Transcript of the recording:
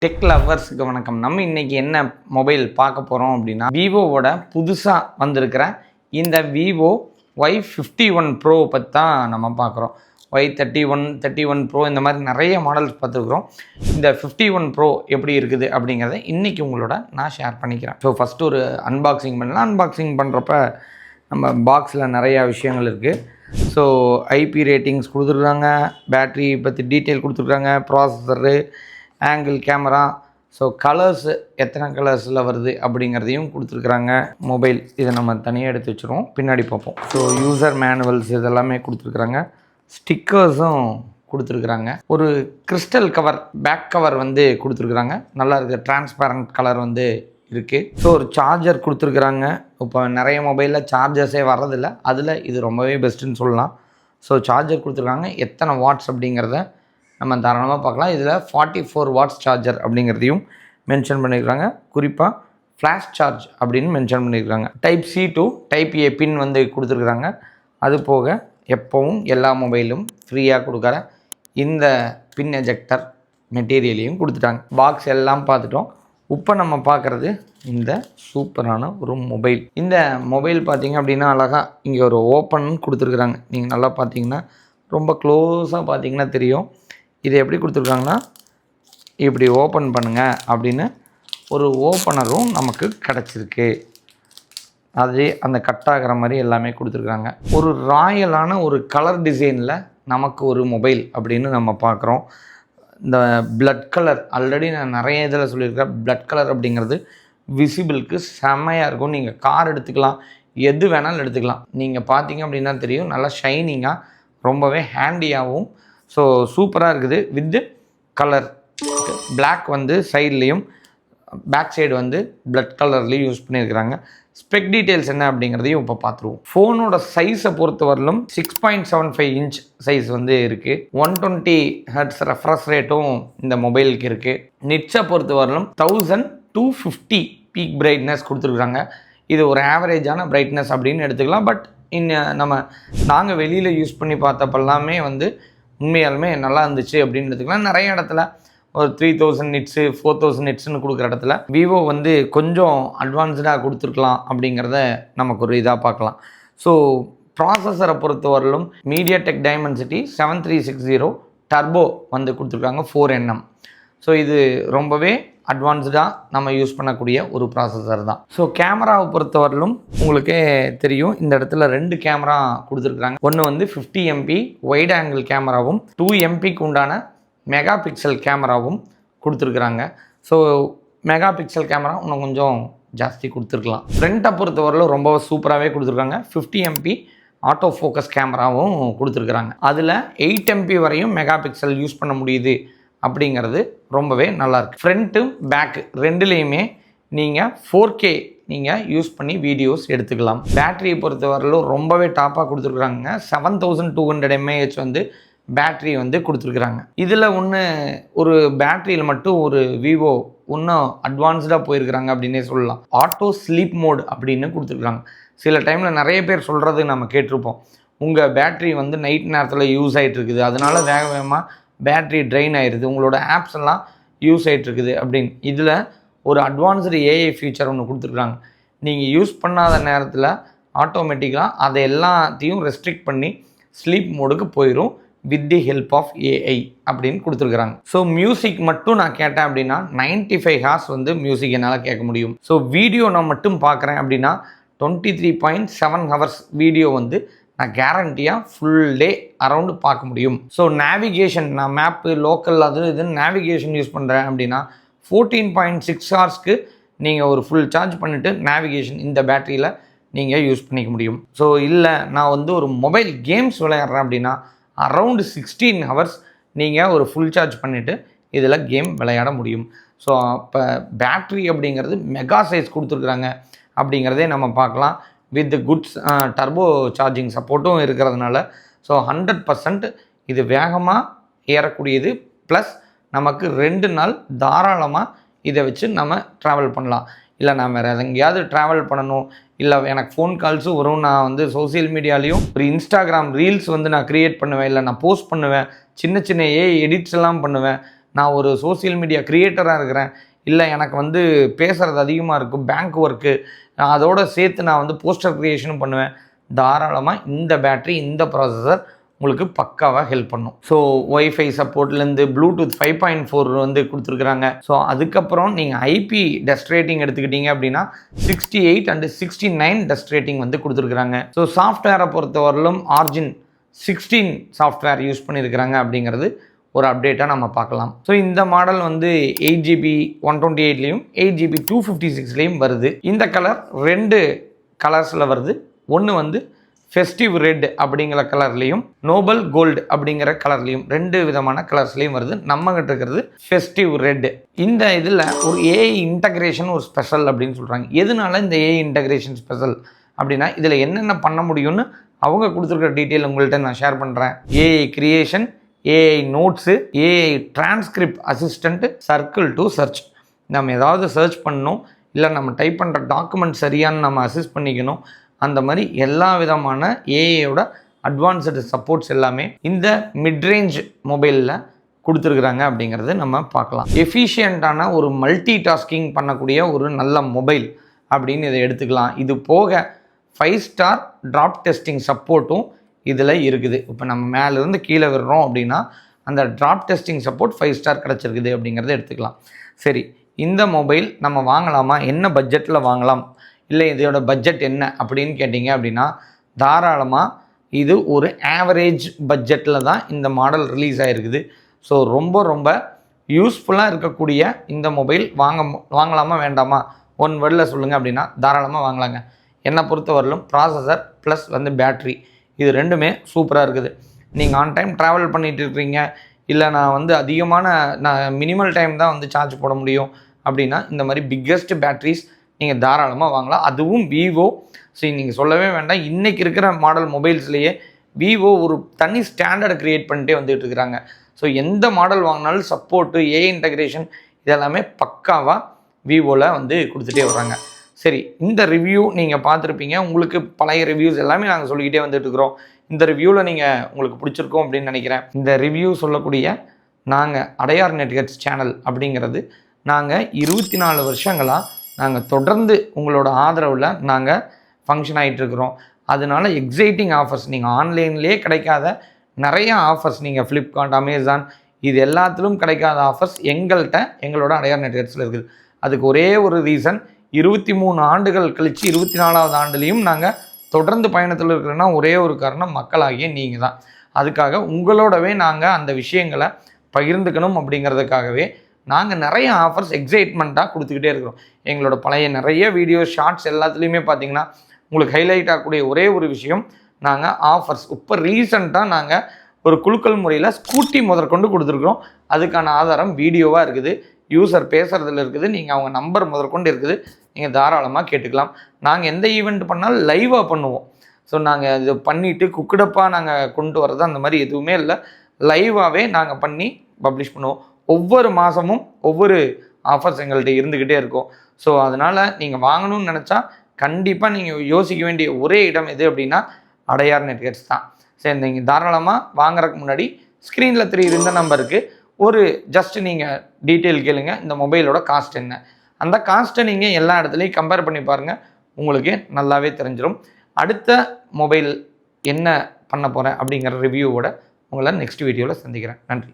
Tech லவர்ஸுக்கு வணக்கம். நம்ம இன்றைக்கி என்ன மொபைல் பார்க்க போகிறோம் அப்படின்னா, விவோவோட புதுசாக வந்திருக்கிற இந்த விவோ Y51 ப்ரோ பற்றி தான் நம்ம பார்க்குறோம். Y31, 31 ப்ரோ இந்த மாதிரி நிறைய மாடல்ஸ் பார்த்துருக்குறோம். இந்த 51 ப்ரோ எப்படி இருக்குது அப்படிங்கிறத இன்றைக்கி உங்களோட நான் ஷேர் பண்ணிக்கிறேன். ஸோ ஃபஸ்ட்டு ஒரு அன்பாக்சிங் பண்ணலாம். அன்பாக்சிங் பண்ணுறப்ப நம்ம பாக்ஸில் நிறையா விஷயங்கள் இருக்குது. ஸோ ஐபி ரேட்டிங்ஸ் கொடுத்துருக்காங்க, பேட்ரி பற்றி டீட்டெயில் கொடுத்துருக்காங்க, processor, angle camera, so colours எத்தனை கலர்ஸில் வருது அப்படிங்கிறதையும் கொடுத்துருக்குறாங்க. மொபைல் இதை நம்ம தனியாக எடுத்து வச்சுருவோம், பின்னாடி பார்ப்போம். ஸோ யூசர் மேனுவல்ஸ் இதெல்லாமே கொடுத்துருக்குறாங்க, ஸ்டிக்கர்ஸும் கொடுத்துருக்குறாங்க, ஒரு கிறிஸ்டல் கவர் பேக் கவர் வந்து கொடுத்துருக்குறாங்க, நல்லா இருக்குது, டிரான்ஸ்பேரண்ட் கலர் வந்து இருக்குது. ஸோ ஒரு சார்ஜர் கொடுத்துருக்குறாங்க. இப்போ நிறைய மொபைலில் சார்ஜர்ஸே வர்றதில்ல, அதில் இது ரொம்பவே பெஸ்ட்டுன்னு சொல்லலாம். ஸோ சார்ஜர் கொடுத்துருக்காங்க, எத்தனை வாட்ஸ் அப்படிங்கிறத நம்ம தாராளமாக பார்க்கலாம். இதில் 44 வாட்ஸ் சார்ஜர் அப்படிங்கிறதையும் மென்ஷன் பண்ணியிருக்காங்க. குறிப்பாக ஃப்ளாஷ் சார்ஜ் அப்படின்னு மென்ஷன் பண்ணியிருக்காங்க. Type C to type A பின் வந்து கொடுத்துருக்குறாங்க. அது போக எப்போவும் எல்லா மொபைலும் ஃப்ரீயாக கொடுக்குற இந்த பின் எஜெக்டர் மெட்டீரியலையும் கொடுத்துட்டாங்க. பாக்ஸ் எல்லாம் பார்த்துட்டோம். இப்போ நம்ம பார்க்குறது இந்த சூப்பரான ஒரு மொபைல். இந்த மொபைல் பார்த்திங்க அப்படின்னா அழகாக இங்கே ஒரு ஓப்பன் கொடுத்துருக்குறாங்க. நீங்கள் நல்லா பார்த்தீங்கன்னா ரொம்ப க்ளோஸாக பார்த்தீங்கன்னா தெரியும். இது எப்படி கொடுத்துருக்காங்கன்னா, இப்படி ஓப்பன் பண்ணுங்கள் அப்படின்னு ஒரு ஓப்பனரும் நமக்கு கிடச்சிருக்கு. அது அந்த கட் ஆகிற மாதிரி எல்லாமே கொடுத்துருக்காங்க. ஒரு ராயலான ஒரு கலர் டிசைனில் நமக்கு ஒரு மொபைல் அப்படின்னு நம்ம பார்க்குறோம். இந்த பிளட் கலர் ஆல்ரெடி நான் நிறைய இதில் சொல்லியிருக்கேன். பிளட் கலர் அப்படிங்கிறது விசிபிளுக்கு செம்மையாக இருக்கும். நீங்கள் கார் எடுத்துக்கலாம், எது வேணாலும் எடுத்துக்கலாம். நீங்கள் பார்த்தீங்க அப்படின்னா தெரியும், நல்லா ஷைனிங்காக ரொம்பவே ஹேண்டியாகவும் ஸோ சூப்பராக இருக்குது. வித்து கலர் பிளாக் வந்து சைட்லேயும் பேக் சைடு வந்து பிளட் கலர்லேயும் யூஸ் பண்ணியிருக்கிறாங்க. ஸ்பெக் டீட்டெயில்ஸ் என்ன அப்படிங்கிறதையும் இப்போ பார்த்துருவோம். ஃபோனோட சைஸை பொறுத்த வரலும் 6.75 இன்ச் சைஸ் வந்து இருக்குது. 120 ஹெர்ட்ஸ் ரெஃப்ரெஷ் ரேட்டும் இந்த மொபைலுக்கு இருக்குது. நிட்ஸை பொறுத்த வரலும் 1250 பீக் பிரைட்னஸ் கொடுத்துருக்குறாங்க. இது ஒரு ஆவரேஜான பிரைட்னஸ் அப்படின்னு எடுத்துக்கலாம். பட் நாங்கள் வெளியில் யூஸ் பண்ணி பார்த்தப்பெல்லாமே வந்து உண்மையாலுமே நல்லா இருந்துச்சு அப்படின்னு எடுத்துக்கலாம். நிறைய இடத்துல ஒரு 3000 நிட்ஸு 4000 நிட்ஸுன்னு கொடுக்குற இடத்துல விவோ வந்து கொஞ்சம் அட்வான்ஸ்டாக கொடுத்துருக்கலாம் அப்படிங்கிறத நமக்கு ஒரு இதாக பார்க்கலாம். ஸோ ப்ராசஸரை பொறுத்த வரலும் மீடியாடெக் டைமென்சிட்டி 7360 டர்போ வந்து கொடுத்துருக்காங்க 4nm. ஸோ இது ரொம்பவே அட்வான்ஸ்டாக நம்ம யூஸ் பண்ணக்கூடிய ஒரு ப்ராசஸர் தான். ஸோ கேமராவை பொறுத்த வரலும் உங்களுக்கே தெரியும், இந்த இடத்துல 2 கேமரா கொடுத்துருக்குறாங்க. ஒன்று வந்து 50 MP வைட் ஆங்கிள் கேமராவும் 2 MPக்கு உண்டான மெகா பிக்சல் கேமராவும் கொடுத்துருக்குறாங்க. ஸோ மெகா பிக்சல் கேமரா இன்னும் கொஞ்சம் ஜாஸ்தி கொடுத்துருக்கலாம். ஃப்ரண்ட்டை பொறுத்த வரலும் ரொம்ப சூப்பராகவே கொடுத்துருக்காங்க. 50 MP ஆட்டோ ஃபோக்கஸ் கேமராவும் கொடுத்துருக்குறாங்க. அதில் 8 MP வரையும் மெகா பிக்சல் யூஸ் பண்ண முடியுது அப்படிங்கிறது ரொம்பவே நல்லாயிருக்கு. ஃப்ரண்ட்டு பேக்கு ரெண்டுலேயுமே நீங்கள் 4K நீங்கள் யூஸ் பண்ணி வீடியோஸ் எடுத்துக்கலாம். பேட்டரியை பொறுத்த வரலும் ரொம்பவே டாப்பாக கொடுத்துருக்குறாங்க. 7200 mAh வந்து பேட்ரி வந்து கொடுத்துருக்குறாங்க. இதில் ஒரு பேட்டரியில் மட்டும் ஒரு விவோ இன்னும் அட்வான்ஸ்டாக போயிருக்கிறாங்க அப்படின்னே சொல்லலாம். ஆட்டோ ஸ்லீப் மோட் அப்படின்னு கொடுத்துருக்குறாங்க. சில டைமில் நிறைய பேர் சொல்கிறது நம்ம கேட்டிருப்போம், உங்கள் பேட்ரி வந்து நைட் நேரத்தில் யூஸ் ஆகிட்டு இருக்குது, அதனால வேகமாக பேட்ரி ட்ரெயின் ஆயிடுது, உங்களோட ஆப்ஸ் எல்லாம் யூஸ் ஆகிட்டுருக்குது அப்படின்னு. இதில் ஒரு அட்வான்ஸ்டு AI ஃபீச்சர் ஒன்று கொடுத்துருக்குறாங்க. நீங்கள் யூஸ் பண்ணாத நேரத்தில் ஆட்டோமேட்டிக்காக அதை எல்லாத்தையும் ரெஸ்ட்ரிக்ட் பண்ணி ஸ்லீப் மோடுக்கு போயிடும் with the help of AI அப்படின்னு கொடுத்துருக்குறாங்க. ஸோ மியூசிக் மட்டும் நான் கேட்டேன் அப்படின்னா 95 ஹார்ஸ் வந்து மியூசிக் என்னால் கேட்க முடியும். ஸோ வீடியோ நான் மட்டும் பார்க்குறேன் அப்படின்னா 23.7 ஹவர்ஸ் வீடியோ வந்து நான் கேரண்டியாக ஃபுல் டே அரவுண்டு பார்க்க முடியும். ஸோ நேவிகேஷன், நான் மேப்பு லோக்கல் அது இதுன்னு நேவிகேஷன் யூஸ் பண்ணுறேன் அப்படின்னா 14.6 ஹவர்ஸ்க்கு நீங்கள் ஒரு ஃபுல் சார்ஜ் பண்ணிவிட்டு நேவிகேஷன் இந்த பேட்டரியில் நீங்கள் யூஸ் பண்ணிக்க முடியும். ஸோ இல்லை நான் வந்து ஒரு மொபைல் கேம்ஸ் விளையாடுறேன் அப்படின்னா அரவுண்டு 16 ஹவர்ஸ் நீங்கள் ஒரு ஃபுல் சார்ஜ் பண்ணிவிட்டு இதில் கேம் விளையாட முடியும். ஸோ இப்போ பேட்ரி அப்படிங்கிறது மெகா சைஸ் கொடுத்துருக்குறாங்க அப்படிங்கிறதே நம்ம பார்க்கலாம். வித் குட்ஸ் டர்போ சார்ஜிங் சப்போர்ட்டும் இருக்கிறதுனால ஸோ 100% இது வேகமாக ஏறக்கூடியது. ப்ளஸ் நமக்கு 2 நாள் தாராளமாக இதை வச்சு நம்ம ட்ராவல் பண்ணலாம். இல்லை நான் வேறு எங்கேயாவது ட்ராவல் பண்ணணும், இல்லை எனக்கு ஃபோன் கால்ஸும் வரும், நான் வந்து சோசியல் மீடியாலையும் ஒரு இன்ஸ்டாகிராம் ரீல்ஸ் வந்து நான் க்ரியேட் பண்ணுவேன், இல்லை நான் போஸ்ட் பண்ணுவேன், சின்ன சின்ன எடிட்ஸ் எல்லாம் பண்ணுவேன், நான் ஒரு சோசியல் மீடியா க்ரியேட்டராக இருக்கிறேன், இல்லை எனக்கு வந்து பேசுகிறது அதிகமாக இருக்கும், பேங்க் ஒர்க்கு, அதோடு சேர்த்து நான் வந்து போஸ்டர் க்ரியேஷனும் பண்ணுவேன், தாராளமாக இந்த பேட்ரி இந்த ப்ராசஸர் உங்களுக்கு பக்காவாக ஹெல்ப் பண்ணும். ஸோ ஒய்ஃபை சப்போர்ட்லேருந்து ப்ளூடூத் 5.4 வந்து கொடுத்துருக்குறாங்க. ஸோ அதுக்கப்புறம் நீங்கள் ஐபி டஸ்ட் ரேட்டிங் எடுத்துக்கிட்டீங்க அப்படின்னா 68 அண்ட் 69 டஸ்ட் ரேட்டிங் வந்து கொடுத்துருக்குறாங்க. ஸோ சாஃப்ட்வேரை பொறுத்தவரையிலும் ஆர்ஜின் 16 சாஃப்ட்வேர் யூஸ் பண்ணியிருக்கிறாங்க அப்படிங்கிறது ஒரு அப்டேட்டாக நம்ம பார்க்கலாம். ஸோ இந்த மாடல் வந்து 8GB 128லேயும் 8GB 256லேயும் வருது. இந்த கலர் 2 கலர்ஸில் வருது. ஒன்று வந்து ஃபெஸ்டிவ் ரெட் அப்படிங்கிற கலர்லேயும் நோபல் கோல்டு அப்படிங்கிற கலர்லேயும் 2 விதமான கலர்ஸ்லேயும் வருது. நம்மகிட்ட இருக்கிறது ஃபெஸ்டிவ் ரெட். இந்த இதில் ஒரு ஏஐ இன்டகிரேஷன் ஒரு ஸ்பெஷல் அப்படின்னு சொல்கிறாங்க. எதனால இந்த ஏஐ இன்டகிரேஷன் ஸ்பெஷல் அப்படின்னா இதில் என்னென்ன பண்ண முடியும்னு அவங்க கொடுத்துருக்கிற டீட்டெயில் உங்கள்கிட்ட நான் ஷேர் பண்ணுறேன். AI creation, AI notes, AI transcript assistant, circle to search. நம்ம ஏதாவது சர்ச் பண்ணணும், இல்லை நம்ம டைப் பண்ணுற டாக்குமெண்ட் சரியானு நம்ம அசிஸ்ட் பண்ணிக்கணும். அந்த மாதிரி எல்லா விதமான ஏஐயோட அட்வான்ஸ்டு சப்போர்ட்ஸ் எல்லாமே இந்த மிட்ரேஞ்ச் மொபைலில் கொடுத்துருக்குறாங்க அப்படிங்கிறது நம்ம பார்க்கலாம். எஃபிஷியண்ட்டான ஒரு மல்டி டாஸ்கிங் பண்ணக்கூடிய ஒரு நல்ல மொபைல் அப்படின்னு இதை எடுத்துக்கலாம். இது போக 5 ஸ்டார் ட்ராப் டெஸ்டிங் சப்போர்ட்டும் இதில் இருக்குது. இப்போ நம்ம மேலேருந்து கீழே விடுறோம் அப்படின்னா அந்த ட்ராப் டெஸ்டிங் சப்போர்ட் 5 ஸ்டார் கிடச்சிருக்குது அப்படிங்கிறத எடுத்துக்கலாம். சரி, இந்த மொபைல் நம்ம வாங்கலாமா, என்ன பட்ஜெட்டில் வாங்கலாம், இல்லை இதோட பட்ஜெட் என்ன அப்படின்னு கேட்டிங்க அப்படின்னா தாராளமாக இது ஒரு ஆவரேஜ் பட்ஜெட்டில் தான் இந்த மாடல் ரிலீஸ் ஆகிருக்குது. ஸோ ரொம்ப யூஸ்ஃபுல்லாக இருக்கக்கூடிய இந்த மொபைல் வாங்கலாமா வேண்டாமா, ஒன் வேர்டில் சொல்லுங்கள் அப்படின்னா தாராளமாக வாங்கலாங்க. என்னை பொறுத்தவரையிலும் ப்ராசஸர் ப்ளஸ் வந்து பேட்ரி இது ரெண்டுமே சூப்பராக இருக்குது. நீங்கள் ஆன் டைம் ட்ராவல் பண்ணிகிட்டு இருக்கிறீங்க, இல்லை நான் வந்து நான் மினிமல் டைம் தான் வந்து சார்ஜ் போட முடியும் அப்படின்னா இந்த மாதிரி பிக்கஸ்ட் பேட்ரிஸ் நீங்கள் தாராளமாக வாங்கலாம். அதுவும் விவோ. சரி, நீங்கள் சொல்லவே வேண்டாம், இன்றைக்கி இருக்கிற மாடல் மொபைல்ஸ்லேயே விவோ ஒரு தனி ஸ்டாண்டர்டை க்ரியேட் பண்ணிட்டே வந்துட்டு இருக்கிறாங்க. ஸோ எந்த மாடல் வாங்கினாலும் சப்போர்ட்டு, ஏஐ இன்டகிரேஷன் இதெல்லாமே பக்காவாக விவோவில் வந்து கொடுத்துட்டே வர்றாங்க. சரி, இந்த ரிவ்யூ நீங்கள் பார்த்துருப்பீங்க. உங்களுக்கு பழைய ரிவ்யூஸ் எல்லாமே நாங்கள் சொல்லிக்கிட்டே வந்துட்டு இருக்கிறோம். இந்த ரிவ்யூவில் நீங்கள் உங்களுக்கு பிடிச்சிருக்கோம் அப்படின்னு நினைக்கிறேன். இந்த ரிவ்யூ சொல்லக்கூடிய நாங்கள் அடையார் நெட்கட்ஸ் சேனல் அப்படிங்கிறது நாங்கள் 24 வருஷங்களாக நாங்கள் தொடர்ந்து உங்களோட ஆதரவில் நாங்கள் ஃபங்க்ஷன் ஆகிட்டுருக்குறோம். அதனால எக்ஸைட்டிங் ஆஃபர்ஸ், நீங்கள் ஆன்லைன்லேயே கிடைக்காத நிறைய ஆஃபர்ஸ், நீங்கள் ஃப்ளிப்கார்ட், அமேசான் இது எல்லாத்திலும் கிடைக்காத ஆஃபர்ஸ் எங்களோட அடையார் நெட்கட்ஸில் இருக்குது. அதுக்கு ஒரே ஒரு ரீசன், 23 ஆண்டுகள் கழித்து 24வது ஆண்டுலேயும் நாங்கள் தொடர்ந்து பயணத்தில் இருக்கிறோன்னா ஒரே ஒரு காரணம், மக்களாகிய நீங்கள் தான். அதுக்காக உங்களோடவே நாங்கள் அந்த விஷயங்களை பகிர்ந்துக்கணும் அப்படிங்கிறதுக்காகவே நாங்கள் நிறைய ஆஃபர்ஸ் எக்ஸைட்மெண்ட்டாக கொடுத்துக்கிட்டே இருக்கிறோம். எங்களோட பழைய நிறைய வீடியோ ஷார்ட்ஸ் எல்லாத்துலேயுமே பார்த்தீங்கன்னா உங்களுக்கு ஹைலைட் ஆகக்கூடிய ஒரே ஒரு விஷயம், நாங்கள் ஆஃபர்ஸ் இப்போ ரீசெண்டாக நாங்கள் ஒரு குலுக்கல் முறையில் ஸ்கூட்டி முதற்கொண்டு கொடுத்துருக்குறோம். அதுக்கான ஆதாரம் வீடியோவாக இருக்குது, யூசர் பேசுகிறதுல இருக்குது, நீங்கள் அவங்க நம்பர் முதற்கொண்டு இருக்குது, நீங்கள் தாராளமாக கேட்டுக்கலாம். நாங்கள் எந்த ஈவெண்ட் பண்ணாலும் லைவாக பண்ணுவோம். ஸோ நாங்கள் இது பண்ணிவிட்டு குக்குடப்பாக நாங்கள் கொண்டு வரது அந்த மாதிரி எதுவுமே இல்லை. லைவாகவே நாங்கள் பண்ணி பப்ளிஷ் பண்ணுவோம். ஒவ்வொரு மாதமும் ஒவ்வொரு ஆஃபர்ஸ் எங்கள்கிட்ட இருந்துக்கிட்டே இருக்கும். ஸோ அதனால் நீங்கள் வாங்கணும்னு நினச்சா கண்டிப்பாக நீங்கள் யோசிக்க வேண்டிய ஒரே இடம் எது அப்படின்னா அடையார் நெட்கட்ஸ் தான். சரி, நீங்கள் தாராளமாக வாங்குறதுக்கு முன்னாடி ஸ்க்ரீனில் தெரியுற நம்பருக்கு ஒரு ஜஸ்ட் நீங்கள் டீட்டெயில் கேளுங்க, இந்த மொபைலோட காஸ்ட் என்ன, அந்த காஸ்ட்டை நீங்கள் எல்லா இடத்துலையும் கம்பேர் பண்ணி பாருங்கள், உங்களுக்கு நல்லாவே தெரிஞ்சிடும். அடுத்த மொபைல் என்ன பண்ண போகிறேன் அப்படிங்கிற ரிவ்யூவோட உங்களை நெக்ஸ்ட் வீடியோவில் சந்திக்கிறேன். நன்றி.